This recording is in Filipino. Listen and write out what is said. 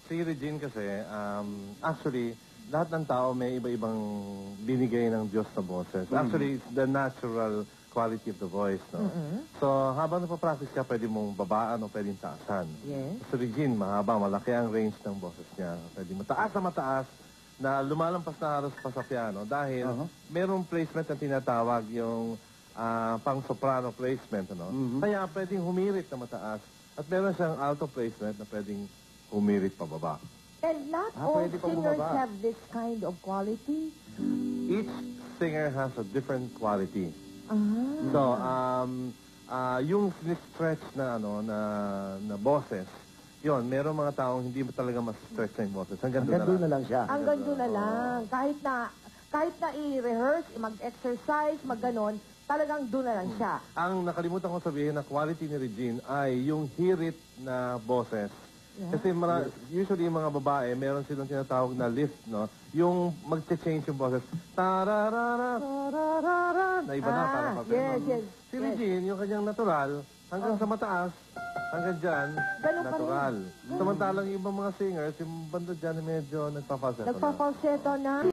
Si Regine kasi, actually, lahat ng tao may iba-ibang binigay ng Diyos na boses. Actually, it's the natural quality of the voice, no? So, habang napapractice ka, pwede mong babaan o pwedeng taasan. Yes. Si Regine, mahaba, malaki ang range ng boses niya. Pwede mataas na lumalampas na halos pa sa piano dahil merong placement na tinatawag yung pang-soprano placement, ano? Kaya pwedeng humirit na mataas at meron siyang alto placement na pwedeng humirit pababa. And not all pwede pang singers bumaba. have this kind of quality. Each singer has a different quality. Ah. So, yung stretch na na boses, yun, meron mga taong hindi mo talaga mas-stretch na yung boses. Hanggang doon na lang. siya. Hanggang doon na lang. Kahit na i-rehearse, mag-exercise, mag-ganon, talagang doon na lang siya. Ang nakalimutan ko sabihin na quality ni Regine ay yung hirit na boses. Yeah. Kasi usually yung mga babae, meron silang tinatawag na lift, no? Yung mag-change yung boses. Tararara, tararara, na iba na para pa. Yes. Si Regine, yung kanyang natural, hanggang sa mataas, hanggang dyan, Ganun pa natural. Samantalang yung ibang mga singers, yung banda dyan medyo nagpa-falsetto. Nagpa-falsetto na.